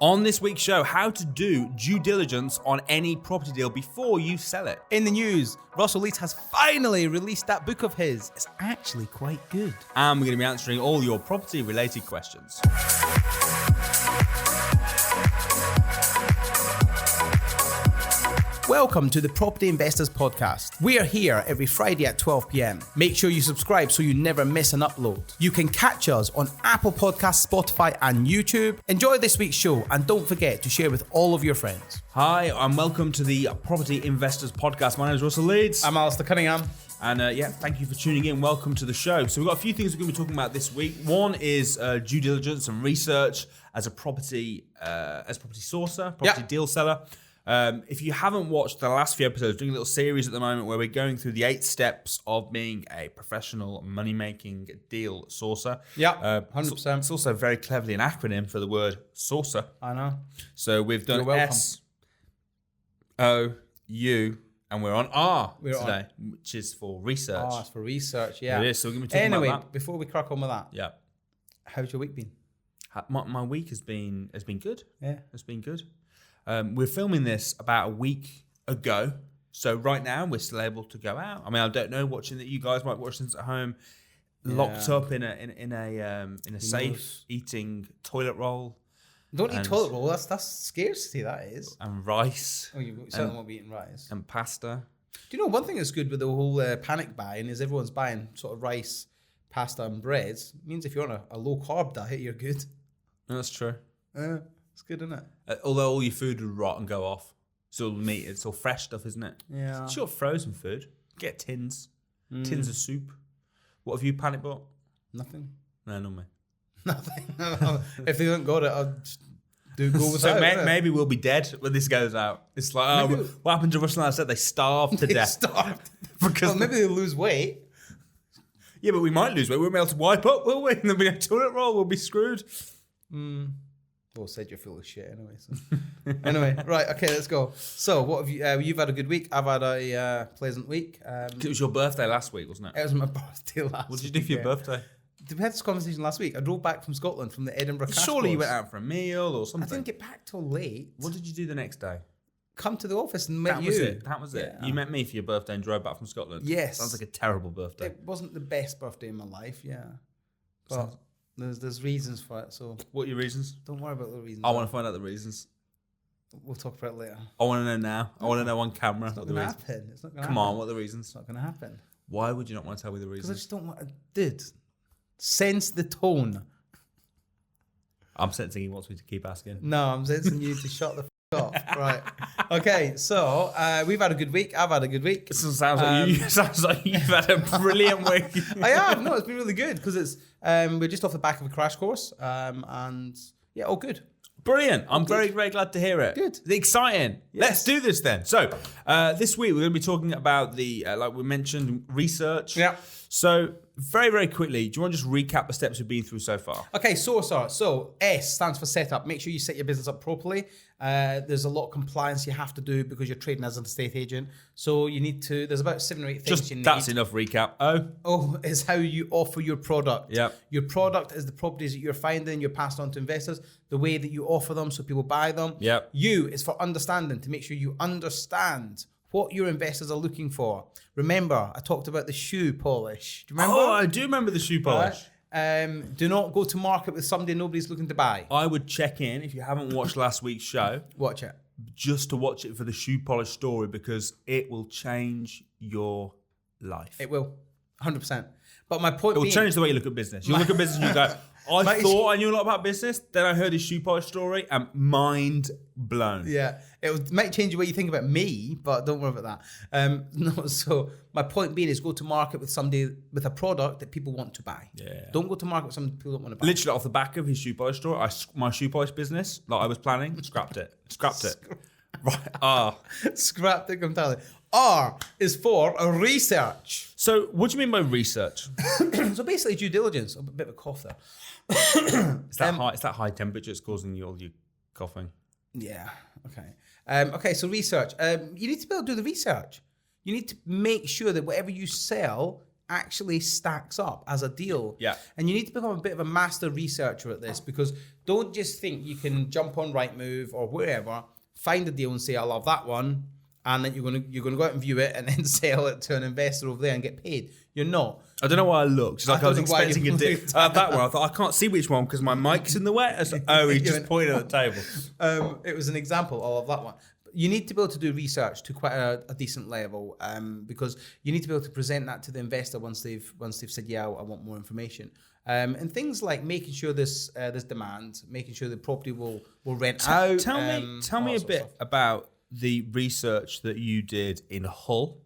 On this week's show, how to do due diligence on any property deal before you sell it. In the news, Russell Leeds has finally released that book of his. It's actually quite good. And we're going to be answering all your property-related questions. Welcome to the Property Investors Podcast. We are here every Friday at 12 p.m. Make sure you subscribe so you never miss an upload. You can catch us on Apple Podcasts, Spotify, and YouTube. Enjoy this week's show and don't forget to share with all of your friends. Hi, and welcome to the Property Investors Podcast. My name is Russell Leeds. I'm Alasdair Cunningham. And thank you for tuning in. Welcome to the show. So we've got a few things we're going to be talking about this week. One is due diligence and research as a property sourcer, property deal seller. If you haven't watched the last few episodes, doing a little series at the moment where we're going through the 8 steps of being a professional money-making deal sourcer. Yeah, 100%. It's also very cleverly an acronym for the word sourcer. I know. So we've done S, O, U, and we're on R today, which is for research. Oh, it's for research, yeah. It is, so we're going to be talking about that. Before we crack on with that, yeah. How's your week been? My week has been good. Yeah. It's been good. We're filming this about a week ago, so right now we're still able to go out. I mean, I don't know, watching that you guys might watch this at home, locked up in a safe, eating toilet roll. Don't eat toilet roll. That's scarcity. That is. And rice. Oh, you certainly won't be eating rice. And pasta. Do you know one thing that's good with the whole panic buying is everyone's buying sort of rice, pasta, and breads. It means if you're on a low carb diet, you're good. No, that's true. It's good, isn't it? Although all your food would rot and go off. It's all meat. It's all fresh stuff, isn't it? Yeah. It's your frozen food. Get tins. Tins of soup. What have you panic bought? Nothing. No, not me. Nothing. No. If they don't got it, I'll just go without So it. maybe we'll be dead when this goes out. It's like, what happened to Russell and I said they starved to death. Starved. Because maybe they'll lose weight. Yeah, but we might lose weight. We won't be able to wipe up, will we? And then we have toilet roll. We'll be screwed. Well, said you're full of shit anyway. So. Anyway, right, okay, let's go. So, what have you? You've had a good week. I've had a pleasant week. It was your birthday last week, wasn't it? It was my birthday last week. What did you do for your birthday? We had this conversation last week. I drove back from Scotland from the Edinburgh Cash Surely you Course. went out for a meal or something. I didn't get back till late. What did you do the next day? Come to the office and met you. That was it. Yeah. You met me for your birthday and drove back from Scotland. Yes. Sounds like a terrible birthday. It wasn't the best birthday in my life, yeah. But there's reasons for it, so... What are your reasons? Don't worry about the reasons. I want to find out the reasons. We'll talk about it later. I want to know now. I want to know on camera. It's not going to happen. It's not going to happen. Come on, what are the reasons? It's not going to happen. Why would you not want to tell me the reasons? Because I just don't want to... Dude, sense the tone. I'm sensing he wants me to keep asking. No, I'm sensing you to shut the off. Right. Okay, so we've had a good week. I've had a good week. It sounds like you've had a brilliant week. I have. No, it's been really good because it's we're just off the back of a crash course, and yeah, all good. Brilliant. I'm very, very glad to hear it. Good. Exciting. Yes. Let's do this then. So this week we're going to be talking about the, like we mentioned, research. Yeah. So very, very quickly, do you want to just recap the steps we've been through so far? Okay, so S stands for setup. Make sure you set your business up properly. There's a lot of compliance you have to do because you're trading as an estate agent. So you need to, there's about 7 or 8 things you need. That's enough recap. O is how you offer your product. Yep. Your product is the properties that you're finding, you're passing on to investors, the way that you offer them so people buy them. Yep. U is for understanding, to make sure you understand what your investors are looking for. Remember, I talked about the shoe polish. Do you remember? Oh, I do remember the shoe polish. Do not go to market with somebody nobody's looking to buy. I would check in, if you haven't watched last week's show, Watch it. just to watch it for the shoe polish story, because it will change your life. It will. 100%. But my point It will being, change the way you look at business. You look at business and you go, I thought I knew a lot about business. Then I heard his shoe polish story and mind blown. Yeah, might change the way you think about me, but don't worry about that. No, so my point being is go to market with somebody with a product that people want to buy. Yeah. Don't go to market with something people don't want to buy. Literally off the back of his shoe polish story, my shoe polish business that I was planning, scrapped it. Right. Scrap it, I'm telling you. R is for research. So what do you mean by research? So basically due diligence. A bit of a cough there. It's that high temperature that's causing you all your coughing. Yeah. Okay. Okay. So research. You need to be able to do the research. You need to make sure that whatever you sell actually stacks up as a deal. Yeah. And you need to become a bit of a master researcher at this, because don't just think you can jump on Rightmove or wherever, find a deal and say, I love that one, and then you're gonna go out and view it and then sell it to an investor over there and get paid. You're not. I don't know why I looked. It's like I was expecting a deal. That one. I thought I can't see which one because my mic's in the way. He just pointed at the table. It was an example of that one. You need to be able to do research to quite a decent level, because you need to be able to present that to the investor once they've said, yeah, I want more information. And things like making sure there's demand, making sure the property will rent out. Tell me a bit about the research that you did in Hull.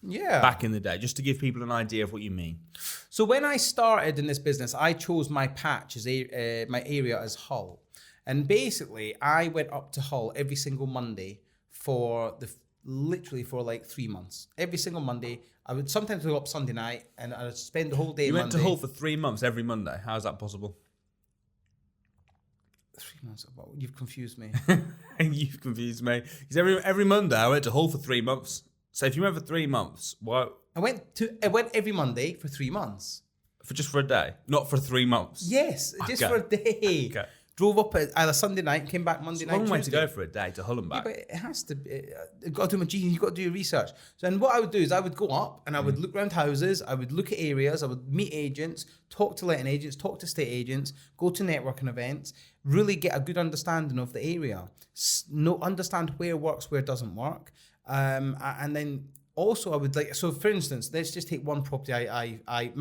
Yeah. Back in the day, just to give people an idea of what you mean. So when I started in this business, I chose my patch as my area as Hull. And basically, I went up to Hull every single Monday for literally for like 3 months. Every single Monday. I would sometimes go up Sunday night and I would spend the whole day You went Monday. to Hull for 3 months every Monday. How is that possible? 3 months? You've confused me. You've confused me. Because every Monday I went to Hull for 3 months. So if you went for 3 months, why? I went every Monday for 3 months. For a day, not for 3 months. Yes, just for a day. Okay. Drove up either Sunday night and came back Monday night. It's a long way to go for a day to Hull and back. Yeah, but it has to be. You've got to do my genius. You've got to do your research. So, and what I would do is I would go up and I would look around houses. I would look at areas. I would meet agents, talk to letting agents, talk to estate agents, go to networking events, really get a good understanding of the area. Understand where works, where doesn't work. And then also I would like, so for instance, let's just take one property.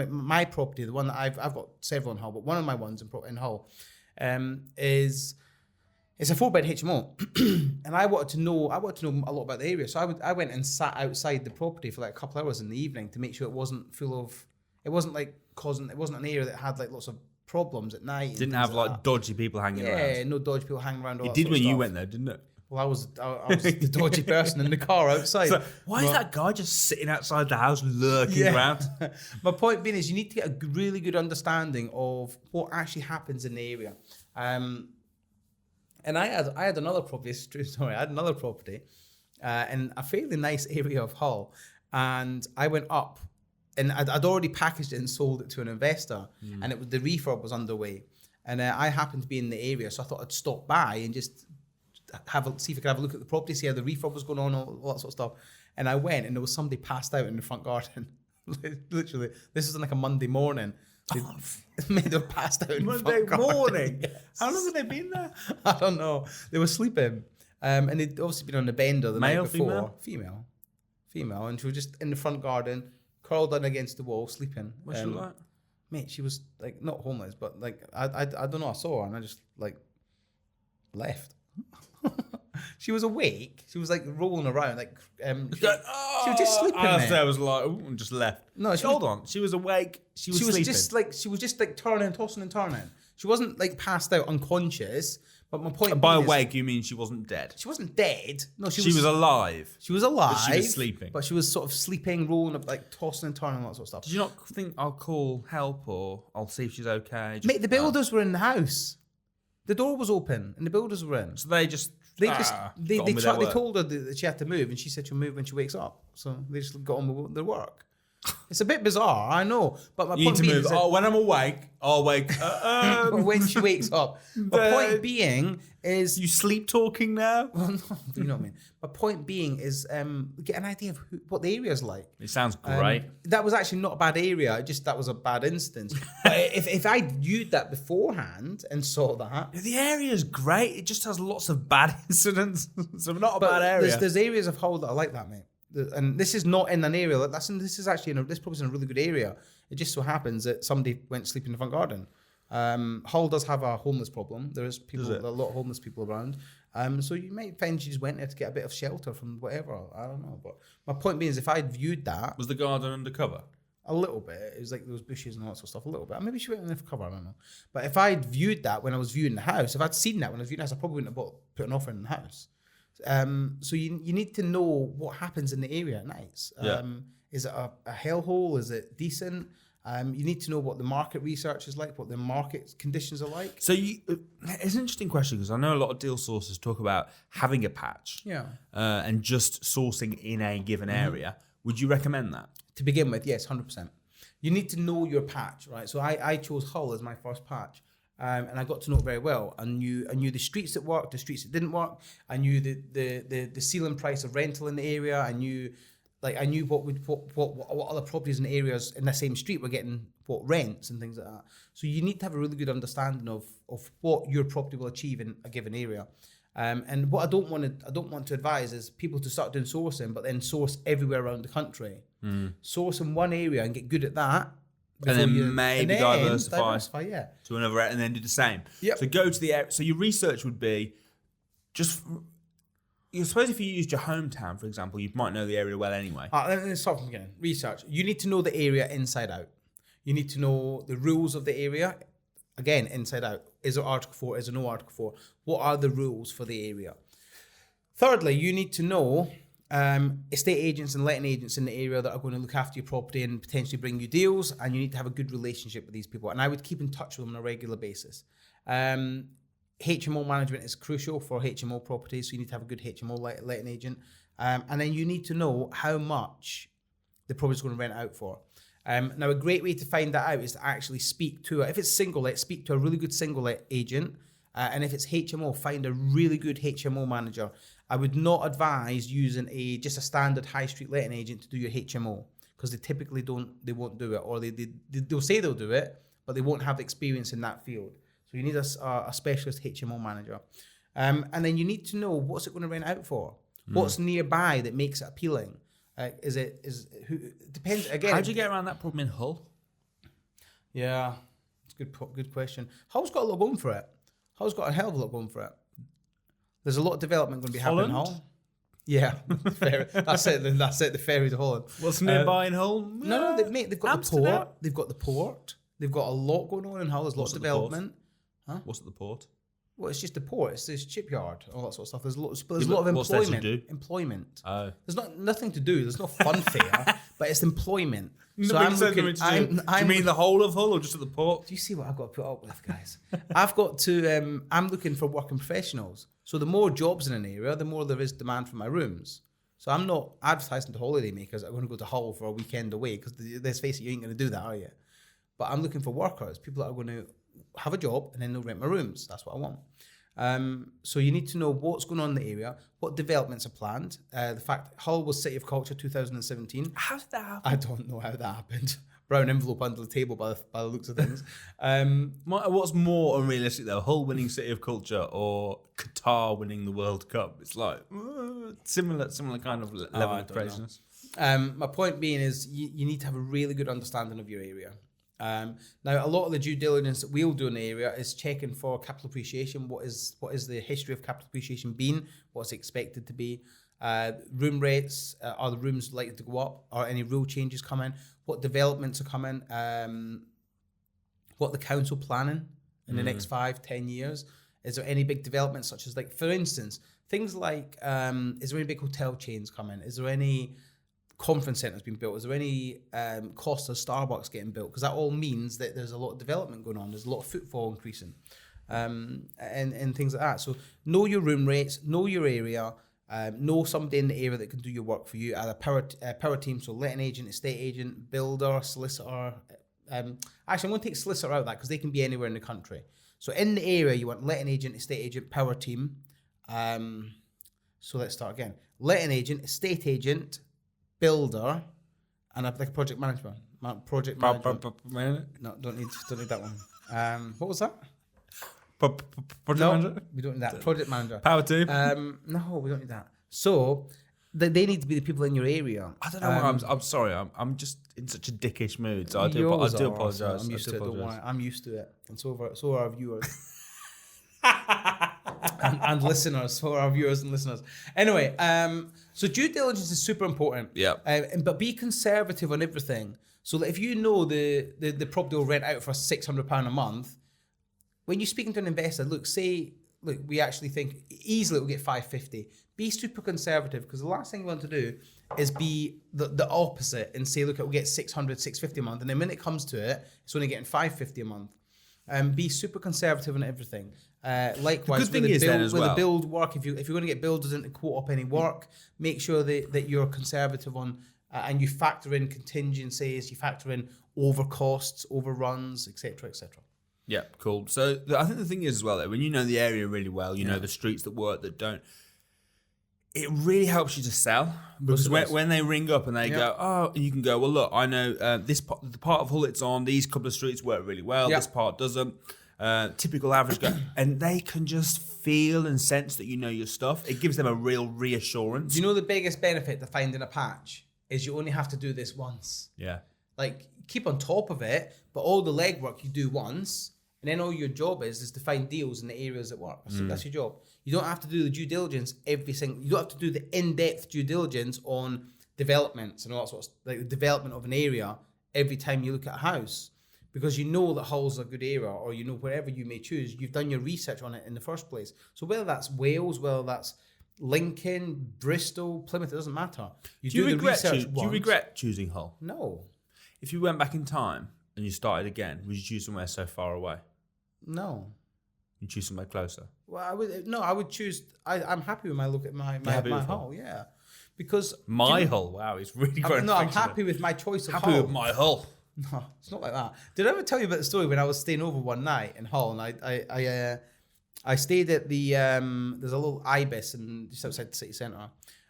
My property, the one that I've got several in Hull, but one of my ones in Hull, it's a 4-bed HMO, and I wanted to know a lot about the area. So I went and sat outside the property for like a couple of hours in the evening to make sure it wasn't an area that had like lots of problems at night. Didn't have like dodgy people hanging around. Yeah, no dodgy people hanging around. It did when you went there, didn't it? Well, I was the dodgy person in the car outside. So why is that guy just sitting outside the house lurking around? My point being is you need to get a really good understanding of what actually happens in the area. And I had another property. It's a true story. I had another property in a fairly nice area of Hull, and I went up, and I'd already packaged it and sold it to an investor, and the refurb was underway, and I happened to be in the area, so I thought I'd stop by and just see if I could have a look at the property, see how the refurb was going on, all that sort of stuff. And I went, and there was somebody passed out in the front garden. Literally, this was like a Monday morning. They were passed out in the front garden. Monday morning? Yes. How long have they been there? I don't know. They were sleeping. And they'd obviously been on the bender the night before. Female. And she was just in the front garden, curled down against the wall, sleeping. What's she like? Mate, she was like, not homeless, but like, I don't know. I saw her and I just like left. She was awake. She was like rolling around, like she was just sleeping. I was like, and just left. No, hold on. She was awake. She was sleeping. She was just like turning, tossing and turning. She wasn't like passed out, unconscious. But my point. By awake, you mean she wasn't dead? She wasn't dead. No, she was alive. She was alive. But she was sleeping. But she was sort of sleeping, rolling up, like tossing and turning, and that sort of stuff. Did you not think I'll call help or I'll see if she's okay? Mate, the builders were in the house. The door was open and the builders were in. So they told her that she had to move, and she said she'll move when she wakes up. So they just got on with their work. It's a bit bizarre, I know. But my point being is when I'm awake, I'll wake. When she wakes up. My point being is you sleep talking now. Well, no, you know what I mean. My point being is get an idea of what the area is like. It sounds great. That was actually not a bad area. That was a bad instance. But if I viewed that beforehand and saw that, the area is great. It just has lots of bad incidents. So not a bad area. There's areas of Hull that are like that, mate. And this is not in an area like that. This is actually this probably in a really good area. It just so happens that somebody went to sleep in the front garden. Hull does have a homeless problem. There is a lot of homeless people around. So you might find she just went there to get a bit of shelter from whatever. I don't know. But my point being is, if I'd viewed that, was the garden undercover? A little bit. It was like there was bushes and all that sort of stuff. A little bit. Maybe she went in there for cover. I don't know. But if I'd viewed that when I was viewing the house, if I'd seen that when I was viewing the house, I probably wouldn't have put an offer in the house. So you need to know what happens in the area at nights. Is it a hellhole? Is it decent? You need to know what the market research is like, what the market conditions are like. So it's an interesting question, because I know a lot of deal sources talk about having a patch, and just sourcing in a given area. Would you recommend that? To begin with, yes, 100%. You need to know your patch, right? So I chose Hull as my first patch. And I got to know it very well. I knew the streets that worked, the streets that didn't work. I knew the ceiling price of rental in the area. I knew what other properties in the areas in the same street were getting what rents and things like that. So you need to have a really good understanding of what your property will achieve in a given area. And what I don't want to advise is people to start doing sourcing, but then source everywhere around the country. Source in one area and get good at that. And then maybe diversify yeah, to another area and then do the same. Yep. So go to the area. So your research would be just. I suppose if you used your hometown, for example, you might know the area well anyway. Let's start from the beginning. Research. You need to know the area inside out. You need to know the rules of the area. Again, inside out. Is there Article 4? Is there no Article 4? What are the rules for the area? Thirdly, you need to know estate agents and letting agents in the area that are going to look after your property and potentially bring you deals, and you need to have a good relationship with these people. And I would keep in touch with them on a regular basis. HMO management is crucial for HMO properties, so you need to have a good HMO letting agent. And then you need to know how much the property is going to rent out for. Now, a great way to find that out is to actually speak to, if it's single let, speak to a really good single let agent. And if it's HMO, find a really good HMO manager. I would not advise using just a standard high street letting agent to do your HMO, because they typically won't do it, or they'll say they'll do it, but they won't have experience in that field. So you need a specialist HMO manager. And then you need to know what's it going to rent out for. What's nearby that makes it appealing. Depends again. How do you get around that problem in Hull? Yeah, it's a good question. Hull's got a lot going for it. Hull's got a hell of a lot going for it. There's a lot of development going to be happening in Hull. Yeah, that's it. That's it. The ferry to Holland. What's nearby in Hull? No, they've got Amsterdam. The port. They've got the port. They've got a lot going on in Hull. There's lots of development. Huh? What's at the port? Well, it's just the port. It's this shipyard, all that sort of stuff. There's a lot of employment. Employment. Oh. There's nothing to do. There's no fun fair, but it's employment. So I'm looking. Do you mean the whole of Hull or just at the port? Do you see what I've got to put up with, guys? I've got to. I'm looking for working professionals. So the more jobs in an area, the more there is demand for my rooms. So I'm not advertising to holidaymakers that are going to go to Hull for a weekend away, because let's face it, you ain't going to do that, are you? But I'm looking for workers, people that are going to have a job and then they'll rent my rooms. That's what I want. So you need to know what's going on in the area, what developments are planned. The fact Hull was City of Culture 2017. How did that happen? I don't know how that happened. Brown envelope under the table by the looks of things. What's more unrealistic though, Hull winning City of Culture or Qatar winning the World Cup? It's like similar kind of level of craziness. My point being is you need to have a really good understanding of your area. Now, a lot of the due diligence that we'll do in the area is checking for capital appreciation. What is the history of capital appreciation been? What's expected to be? Room rates, are the rooms likely to go up? Are any rule changes coming? What developments are coming? What the council planning in the next 5-10 years? Is there any big developments, such as, like, for instance, things like, is there any big hotel chains coming? Is there any conference centres being built? Is there any cost of Starbucks getting built? Because that all means that there's a lot of development going on. There's a lot of footfall increasing, and things like that. So know your room rates, know your area, know somebody in the area that can do your work for you. Either power team, so letting agent, estate agent, builder, solicitor. Actually, I'm going to take solicitor out of that because they can be anywhere in the country. So in the area, you want letting agent, estate agent, power team. So let's start again. Letting agent, estate agent, builder, and like a project management. Project management. No, don't need that one. What was that? Project manager? We don't need that. Project manager. Power team? No, we don't need that. So they need to be the people in your area. I don't know. I'm sorry. I'm just in such a dickish mood. So I do apologise. I'm used to it. Don't worry. I'm used to it, and so are our viewers. and listeners, so are our viewers and listeners. Anyway, so due diligence is super important. Yeah. But be conservative on everything. So that if you know the property will rent out for £600 a month, when you're speaking to an investor, look, we actually think easily we'll get $550. Be super conservative, because the last thing you want to do is be the opposite and say, look, we'll get $600, $650 a month, and then when it comes to it, it's only getting $550 a month. Be super conservative on everything. Likewise, with the build work, if you're going to get builders in to quote up any work, make sure that you're conservative on, and you factor in contingencies, you factor in overcosts, overruns, etc., etc. Yeah, cool. So I think the thing is as well, that when you know the area really well, you know the streets that work, that don't, it really helps you to sell. Because when they ring up and they go, oh, you can go, well, look, I know the part of Hull it's on, these couple of streets work really well, this part doesn't. Typical average guy, and they can just feel and sense that you know your stuff. It gives them a real reassurance. Do you know the biggest benefit to finding a patch is you only have to do this once. Yeah. Like, keep on top of it, but all the legwork you do once, and then all your job is to find deals in the areas that work. So that's your job. You don't have to do the due diligence you don't have to do the in-depth due diligence on developments and all that sort of, like the development of an area every time you look at a house. Because you know that Hull's a good area, or you know wherever you may choose, you've done your research on it in the first place. So whether that's Wales, whether that's Lincoln, Bristol, Plymouth, it doesn't matter. Do you regret choosing Hull? No. If you went back in time and you started again, would you choose somewhere so far away? No. You choose somewhere closer? Well, I would choose. I'm happy with my look at my Hull. Yeah, because Hull. Wow, it's really great. I'm happy with my choice of Hull. Happy with my Hull. No, it's not like that. Did I ever tell you about the story when I was staying over one night in Hull, and I stayed at the there's a little Ibis just outside the city centre,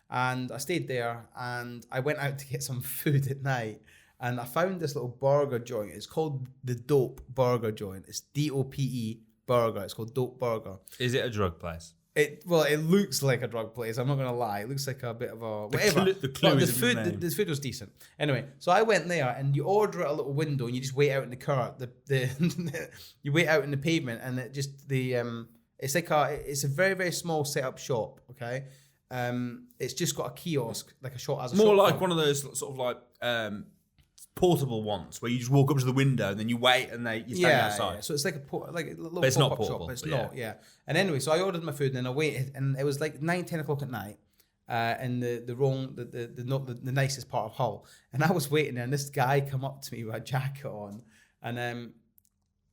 and I stayed there, and I went out to get some food at night, and I found this little burger joint. It's called the Dope Burger Joint. It's DOPE Burger. It's called Dope Burger. Is it a drug place? It looks like a drug place. I'm not gonna lie. It looks like a bit of a whatever. The food was decent. Anyway, so I went there, and you order at a little window, and you just wait out in the car. You wait out in the pavement, and it's a very, very small setup shop. Okay, it's just got a kiosk, like a shop as a more shop like one of those sort of like portable ones where you just walk up to the window and then you wait and you stand outside. Yeah. So it's like a little but it's not pop-up portable, shop. It's not, yeah. And anyway, so I ordered my food and then I waited, and it was like 9-10 o'clock at night, in the nicest part of Hull. And I was waiting there, and this guy come up to me with a jacket on, and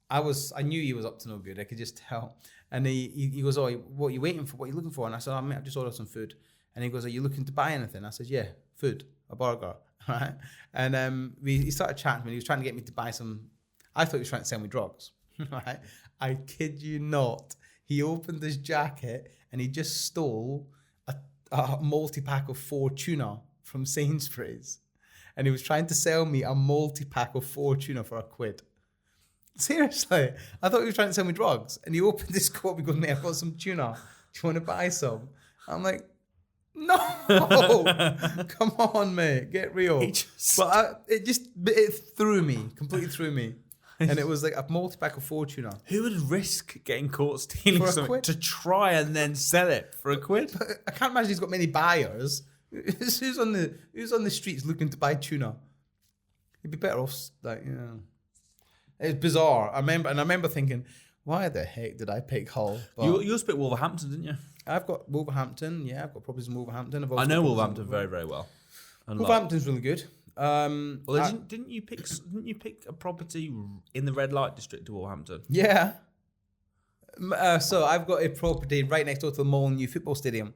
I knew he was up to no good. I could just tell. And he goes, "Oh, what are you waiting for? What are you looking for?" And I said, "Oh, mate, I've just ordered some food." And he goes, "Are you looking to buy anything?" I said, "Yeah, food, a burger." Right? And he started chatting to me. He was trying to get me to buy some. I thought he was trying to sell me drugs. Right? I kid you not. He opened his jacket and he just stole a multi-pack of 4 tuna from Sainsbury's. And he was trying to sell me a multi-pack of 4 tuna for £1. Seriously. I thought he was trying to sell me drugs. And he opened his coat and he goes, "Mate, I've got some tuna. Do you want to buy some?" I'm like, "No, come on, mate, get real." It threw me, completely threw me. And it was like a multi-pack of 4 tuna. Who would risk getting caught stealing For something to try and then sell it for £1? But I can't imagine he's got many buyers. Who's on the streets looking to buy tuna? He'd be better off, like, you know. It's bizarre. I remember thinking, why the heck did I pick Hull? But you picked Wolverhampton, didn't you? I've got Wolverhampton. Yeah, I've got properties in Wolverhampton. I know Wolverhampton very, very well. Wolverhampton's really good. Didn't you pick a property in the red light district of Wolverhampton? Yeah. So I've got a property right next door to the Mole New Football Stadium.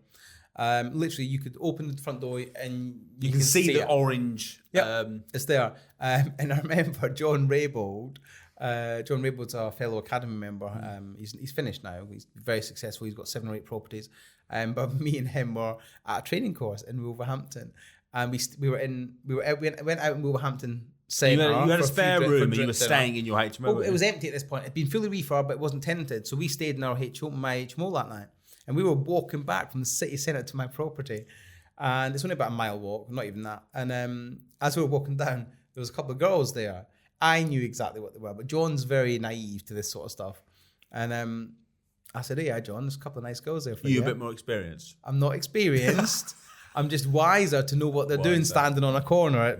Literally, you could open the front door and you can see the orange. Yeah, it's there. And I remember John Raybould. John Raybould's a fellow Academy member. He's finished now. He's very successful. He's got 7 or 8 properties. But me and him were at a training course in Wolverhampton, and we went out in Wolverhampton. You had a spare room and you were staying in your HMO. Well, it was empty at this point. It'd been fully refurbed, but it wasn't tenanted. So we stayed in my HMO that night, and we were walking back from the city centre to my property, and it's only about a mile walk, not even that. And as we were walking down, there was a couple of girls there. I knew exactly what they were, but John's very naive to this sort of stuff. And I said, "Hey, John, there's a couple of nice girls there for you." You're a bit more experienced. I'm not experienced. I'm just wiser to know what they're doing standing on a corner at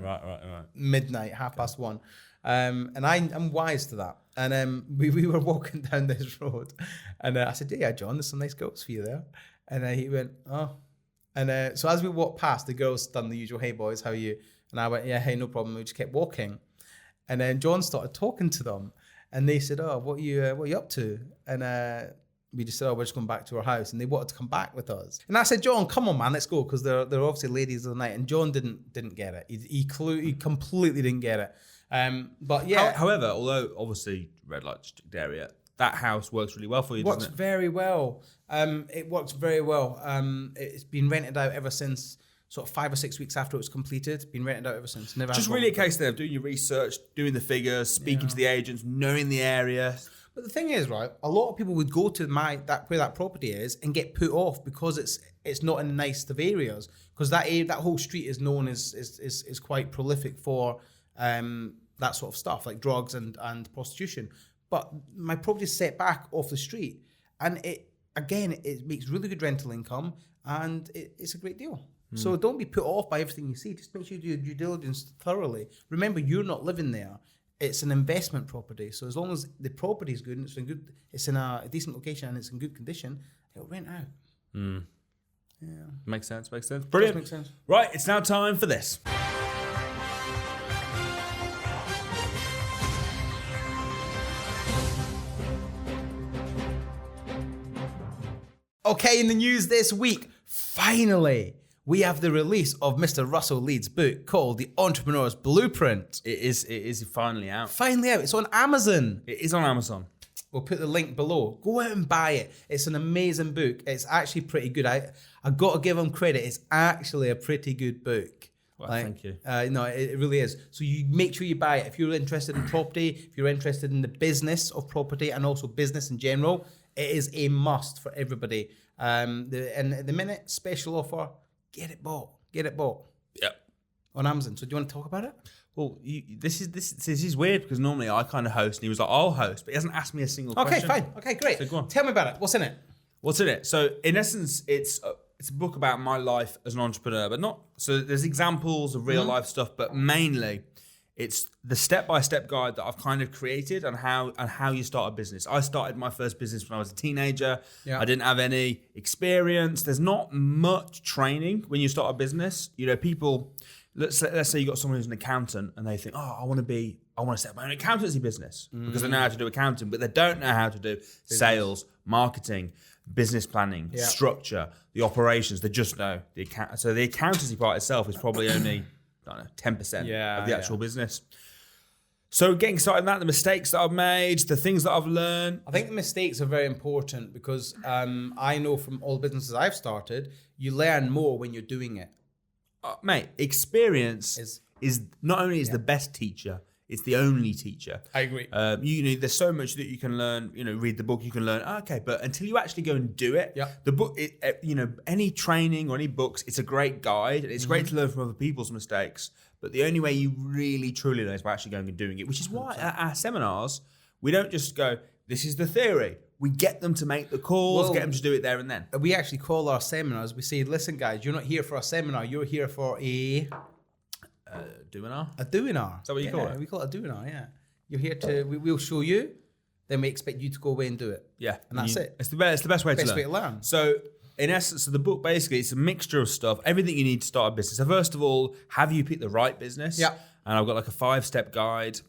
midnight, 1:30. And I'm wise to that. And we were walking down this road, and I said, "Yeah, John, there's some nice girls for you there." And he went, "Oh." And so as we walked past, the girls done the usual, "Hey boys, how are you?" And I went, "Yeah, hey, no problem." We just kept walking. And then John started talking to them, and they said, "Oh, what are you up to?" And we just said, oh, we're just going back to our house, and they wanted to come back with us. And I said, John, come on, man, let's go, because they're obviously ladies of the night. And John didn't get it. He completely didn't get it. But yeah. However, although obviously red light district area, that house works really well for you. Works doesn't it? very well. It works very well. It's been rented out ever since. Sort of 5 or 6 weeks after it was completed, been rented out ever since. Never just really a case there of doing your research, doing the figures, speaking to the agents, knowing the area. But the thing is, right, a lot of people would go to where that property is and get put off because it's not in nice of areas, because that whole street is known is quite prolific for that sort of stuff, like drugs and prostitution. But my property is set back off the street, and it makes really good rental income, and it's a great deal. So don't be put off by everything you see. Just make sure you do your due diligence thoroughly. Remember, you're not living there. It's an investment property. So as long as the property is good and it's in a decent location and it's in good condition, it'll rent out. Yeah. Makes sense. Brilliant. Makes sense. Right, it's now time for this. Okay, in the news this week, finally, we have the release of Mr. Russell Leeds' book called The Entrepreneur's Blueprint. It is finally out. Finally out. It's on Amazon. It is on Amazon. We'll put the link below. Go out and buy it. It's an amazing book. It's actually pretty good. I got to give him credit. It's actually a pretty good book. Well, thank you. No, it really is. So you make sure you buy it. If you're interested in property, if you're interested in the business of property and also business in general, it is a must for everybody. And the minute special offer, get it bought. Yep. On Amazon. So do you want to talk about it? Well, this is weird because normally I kind of host, and he was like, "I'll host," but he hasn't asked me a single question. Okay, fine. Okay, great. So go on. Tell me about it. What's in it? What's in it? So in essence, it's a book about my life as an entrepreneur, but not. So there's examples of real life stuff, but mainly it's the step-by-step guide that I've kind of created on how you start a business. I started my first business when I was a teenager. Yeah. I didn't have any experience. There's not much training when you start a business. You know, people. Let's say you got someone who's an accountant and they think, oh, I want to set up my own accountancy business because they know how to do accounting, but they don't know how to do sales, marketing, business planning, structure, the operations. They just know the account. So the accountancy part itself is probably only 10% of the actual business. So getting started in that, the mistakes that I've made, the things that I've learned. I think the mistakes are very important because I know from all the businesses I've started, you learn more when you're doing it. Mate, experience is not only is the best teacher, it's the only teacher. I agree. There's so much that you can learn. Read the book, you can learn. Okay, but until you actually go and do it, the book. Any training or any books, it's a great guide. It's great to learn from other people's mistakes. But the only way you really truly learn is by actually going and doing it. Which is why at our seminars we don't just go, "This is the theory." We get them to make the calls, get them to do it there and then. We actually call our seminars, we say, listen, guys, you're not here for a seminar. You're here for a doinar. A doinar. Is that what you call it? We call it a doinar, yeah. You're here to, we'll show you, then we expect you to go away and do it. Yeah. And that's it. It's the best way to learn. So in essence, the book basically, it's a mixture of stuff, everything you need to start a business. So first of all, have you picked the right business? Yeah. And I've got like a 5-step guide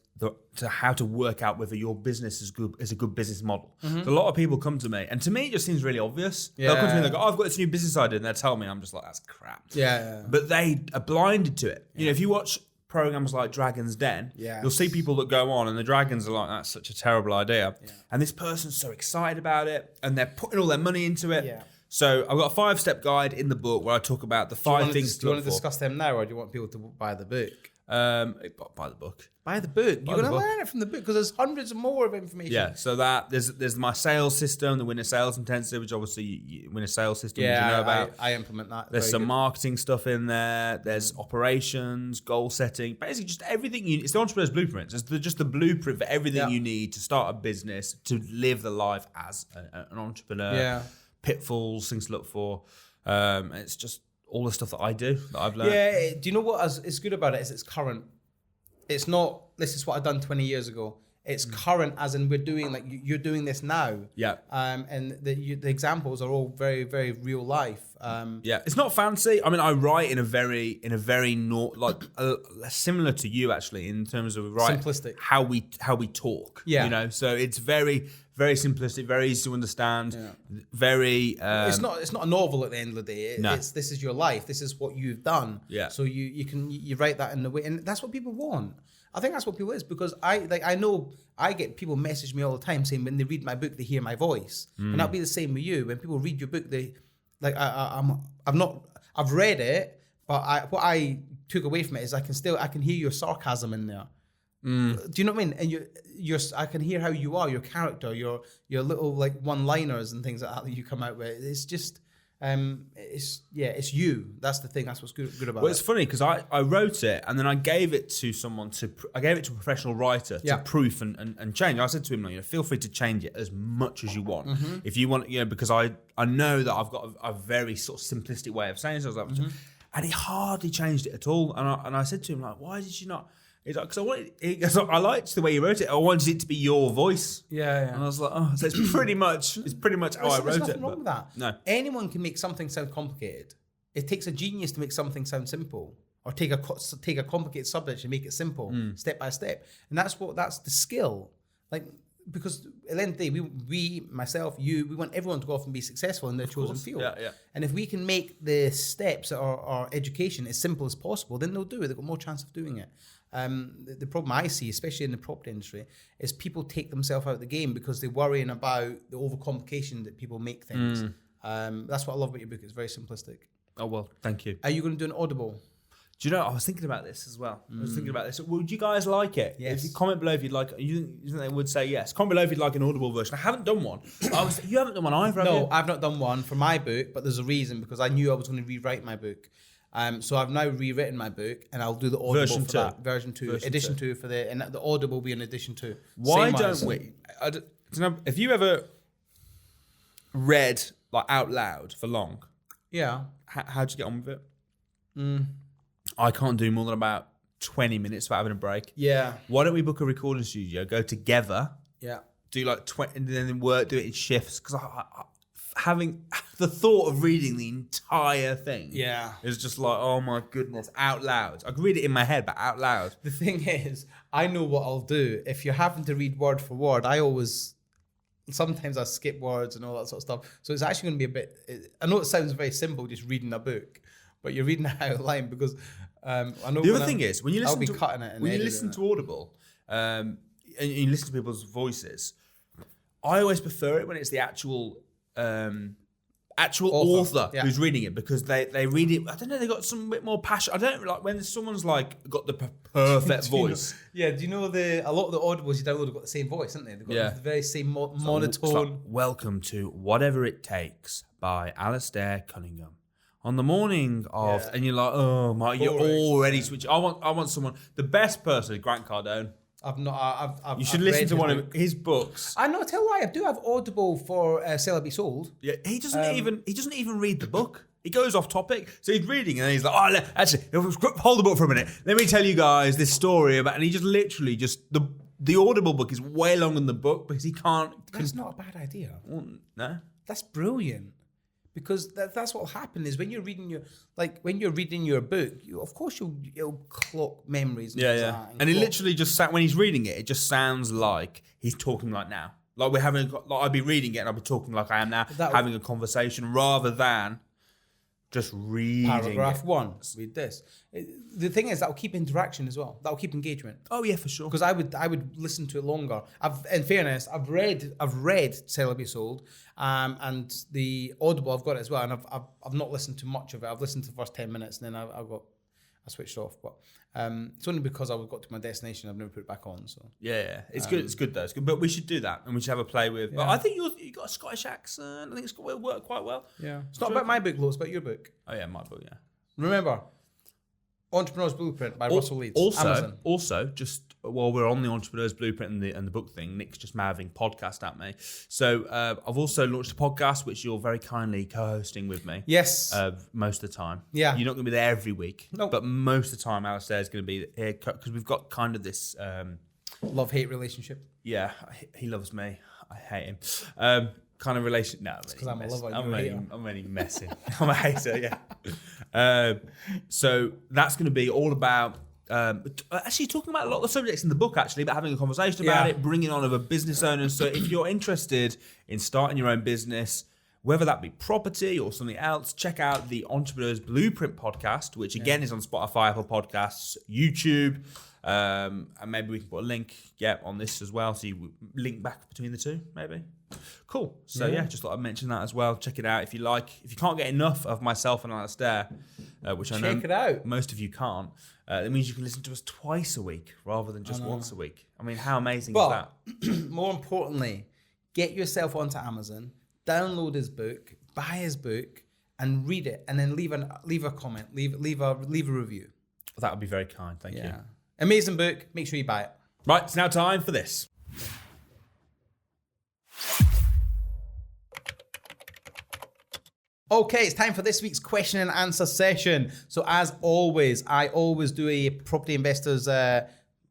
to how to work out whether your business is a good business model. So a lot of people come to me, and to me it just seems really obvious. They'll come to me and they go, "Oh, I've got this new business idea," and they'll tell me, I'm just like, "That's crap." Yeah. But they are blinded to it. If you watch programs like Dragon's Den, you'll see people that go on and the dragons are like, "That's such a terrible idea," and this person's so excited about it, and they're putting all their money into it. Yeah. So I've got a 5-step guide in the book where I talk about the 5 things. Do you want to discuss them now, or do you want people to buy the book? Buy the book. Buy the book. You're going to learn it from the book because there's hundreds of more of information. Yeah. So that there's my sales system, the Winner Sales Intensive, which obviously Winner Sales System, you know about. I implement that. There's some marketing stuff in there. There's operations, goal setting, basically just everything you. It's the entrepreneur's blueprint. It's just the blueprint for everything you need to start a business, to live the life as an entrepreneur. Yeah. Pitfalls, things to look for. It's just all the stuff that I do, that I've learned. Yeah, do you know what is good about it is it's current. It's not, this is what I've done 20 years ago. It's current, as in we're doing like you're doing this now. Yeah. And the examples are all very, very real life. Yeah, it's not fancy. I mean, I write in a very similar to you actually in terms of Simplistic. how we talk. Yeah. You know, so it's very, very simplistic, very easy to understand. Yeah. Very. It's not a novel at the end of the day. No. This is your life. This is what you've done. Yeah. So you write that in the way, and that's what people want. I think that's what people is, because I know I get people message me all the time saying when they read my book they hear my voice, and that'll be the same with you. When people read your book, they like I've read it, but what I took away from it is I can hear your sarcasm in there. Do you know what I mean? And I can hear how you are, your character, your little like one-liners and things like that you come out with. It's just it's you. That's the thing. That's what's good about it. Well, it's funny because I wrote it and then I gave it to someone I gave it to a professional writer to proof and change. I said to him, feel free to change it as much as you want. If you want, because I know that I've got a very sort of simplistic way of saying it. And he hardly changed it at all. And I said to him, like, why did you not? He's like, because I liked the way you wrote it. I wanted it to be your voice. Yeah. And I was like, oh, so it's pretty much how I wrote There's it. nothing wrong with that. No. Anyone can make something sound complicated. It takes a genius to make something sound simple, or take a complicated subject and make it simple, step by step. And that's the skill. Like, because at the end of the day, we, myself, you, we want everyone to go off and be successful in their chosen field. Yeah. And if we can make the steps of our education as simple as possible, then they'll do it. They've got more chance of doing it. The problem I see, especially in the property industry, is people take themselves out of the game because they're worrying about the overcomplication that people make things. That's what I love about your book. It's very simplistic. Oh, well, thank you. Are you going to do an Audible? Do you know, I was thinking about this as well. Would you guys like it? Yes. If you comment below if you'd like, you think they would say yes. Comment below if you'd like an Audible version. I haven't done one. You haven't done one either, have you? No, I've not done one for my book, but there's a reason, because I knew I was going to rewrite my book. So I've now rewritten my book, and I'll do the Audible version 2, edition 2 and the Audible will be an edition 2. Why don't we? Have you ever read like out loud for long? Yeah. How'd you get on with it? I can't do more than about 20 minutes without having a break. Yeah. Why don't we book a recording studio, go together? Yeah. Do like 20, and then do it in shifts, because having the thought of reading the entire thing is just like, oh my goodness, out loud. I can read it in my head, but out loud. The thing is, I know what I'll do. If you're having to read word for word, sometimes I skip words and all that sort of stuff. So it's actually going to be I know it sounds very simple just reading a book, but you're reading it out of line, because I know the other thing is, when you listen to cutting it, when you listen to Audible, and you listen to people's voices, I always prefer it when it's the actual author who's reading it, because they read it. I don't know. They got some bit more passion. I don't like when someone's like got the perfect voice. Do you know a lot of the Audibles you download have got the same voice, haven't they? They've got the very same monotone. It's like, welcome to Whatever It Takes by Alasdair Cunningham. On the morning of, and you're like, oh my, you're already switching. I want someone. The best person is Grant Cardone. You should listen to one of his books. I know. Tell you why, I do have Audible for Sale or Be Sold. Yeah, he doesn't even read the book. He goes off topic. So he's reading and he's like, actually, hold the book for a minute. Let me tell you guys this story about. And he just literally the Audible book is way longer than the book because he can't. That's not a bad idea. Well, no, that's brilliant. Because that's what will happen is when you're reading your book, of course you'll clock memories. And And he literally just when he's reading it, it just sounds like he's talking like now. Like we're having, I'd be reading it and I'd be talking like I am now, having a conversation rather than just reading. Paragraph 1, read this. The thing is, that'll keep interaction as well. That'll keep engagement. Oh yeah, for sure. Because I would listen to it longer. In fairness, I've read Sell or Be Sold, and the Audible I've got it as well, and I've not listened to much of it. I've listened to the first 10 minutes, and then I switched off. But it's only because I got to my destination, I've never put it back on. So yeah, it's good. It's good though. It's good. But we should do that, and we should have a play with. Yeah. But I think you got a Scottish accent. I think it's work quite well. Yeah, it's not about my book, though. It's about your book. Oh yeah, my book. Yeah. Remember, Entrepreneur's Blueprint by Russell Leeds. Also, just while we're on the Entrepreneur's Blueprint and the book thing, Nick's just mouthing podcast at me. So I've also launched a podcast which you're very kindly co-hosting with me. Yes. Most of the time. Yeah. You're not going to be there every week. Nope. But most of the time, Alasdair is going to be here because we've got kind of this Love-hate relationship. Yeah, he loves me. I hate him. Kind of relation. No, because I'm a lover. I'm really messing. I'm a hater. Yeah. So that's going to be all about. Actually, talking about a lot of the subjects in the book. Actually, but having a conversation about it, bringing on other business owners. So if you're interested in starting your own business, whether that be property or something else, check out the Entrepreneur's Blueprint podcast, which again is on Spotify, Apple Podcasts, YouTube. And maybe we can put a link, on this as well, so you link back between the two, maybe. Cool. So just thought I'd mention that as well. Check it out if you like. If you can't get enough of myself and Alasdair, which I know most of you can't, that means you can listen to us twice a week rather than just once a week. I mean, how amazing is that? More importantly, get yourself onto Amazon, download his book, buy his book, and read it, and then leave a comment, leave a review. That would be very kind. Thank you. Amazing book. Make sure you buy it. Right, it's now time for this. Okay, it's time for this week's question and answer session. So as always, I always do a Property Investors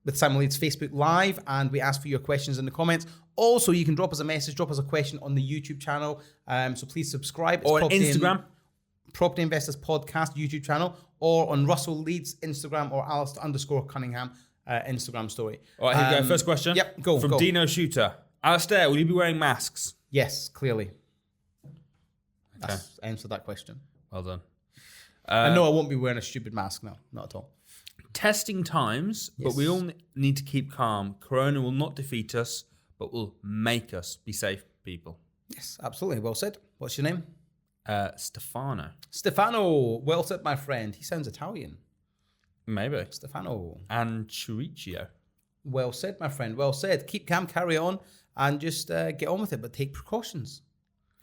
with Simon Leeds Facebook Live, and we ask for your questions in the comments. Also, you can drop us a message, drop us a question on the YouTube channel. So please subscribe. Or on Instagram. Property Investors Podcast YouTube channel, or on Russell Leeds Instagram, or Alasdair_Cunningham Instagram story. All right, here we go. First question. Yep, go. From Dino Shooter. Alasdair, will you be wearing masks? Yes, clearly. Okay. That's answered that question. Well done. I know I won't be wearing a stupid mask. No, not at all. Testing times, but we all need to keep calm. Corona will not defeat us, but will make us be safe people. Yes, absolutely. Well said. What's your name? Stefano. Stefano. Well said, my friend. He sounds Italian. Maybe. Stefano. And Churicchio. Well said, my friend. Well said. Keep calm, carry on, and just get on with it, but take precautions.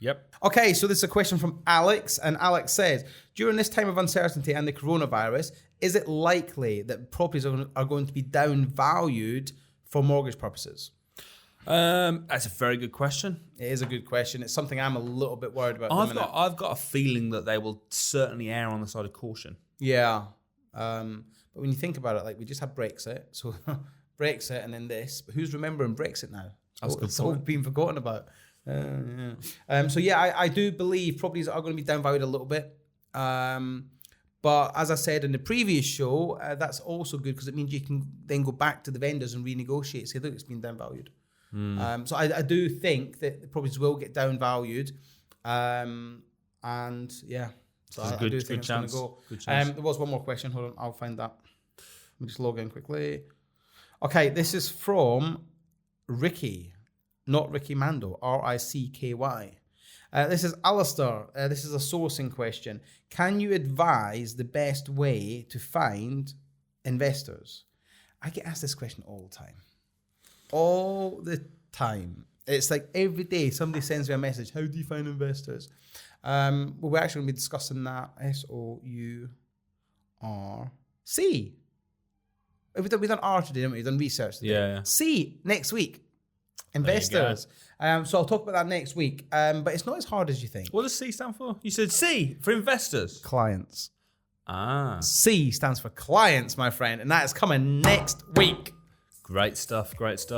Yep. Okay, so this is a question from Alex, and Alex says, during this time of uncertainty and the coronavirus, is it likely that properties are going to be downvalued for mortgage purposes? That's a very good question. It is a good question. It's something I'm a little bit worried about. I've got a feeling that they will certainly err on the side of caution. Yeah. But when you think about it, like we just had Brexit, so Brexit and then this. But who's remembering Brexit now? It's all been forgotten about. I do believe properties are going to be downvalued a little bit. But as I said in the previous show, that's also good because it means you can then go back to the vendors and renegotiate. Say, look, it's been downvalued. So I do think that the properties will get downvalued. So I do think it's going to go. There was one more question. Hold on, I'll find that. Let me just log in quickly. Okay, this is from Ricky. Not Ricky Mando, Ricky. This is Alasdair. This is a sourcing question. Can you advise the best way to find investors? I get asked this question all the time. All the time. It's like every day somebody sends me a message. How do you find investors? We're actually going to be discussing that. SOURC. We've done R today, haven't we? We've done research today. Yeah. C, next week. Investors. So I'll talk about that next week. But it's not as hard as you think. What does C stand for? You said C for investors. Clients. C stands for clients, my friend. And that is coming next week. Great stuff.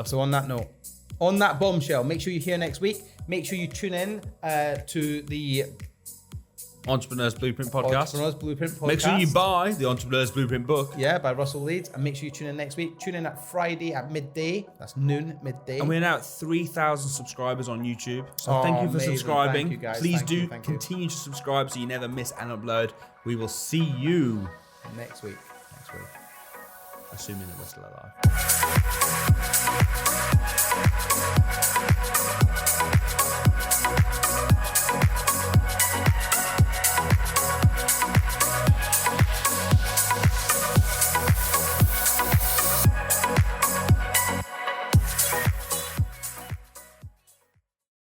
So on that note, on that bombshell, make sure you're here next week. Make sure you tune in to the Entrepreneur's Blueprint podcast. Make sure you buy the Entrepreneur's Blueprint book. Yeah, by Russell Leeds. And make sure you tune in next week. Tune in at Friday at midday. That's noon, midday. And we're now at 3,000 subscribers on YouTube. So thank you for subscribing. Thank you, guys. Please continue to subscribe so you never miss an upload. We will see you next week. Assuming that we're still alive.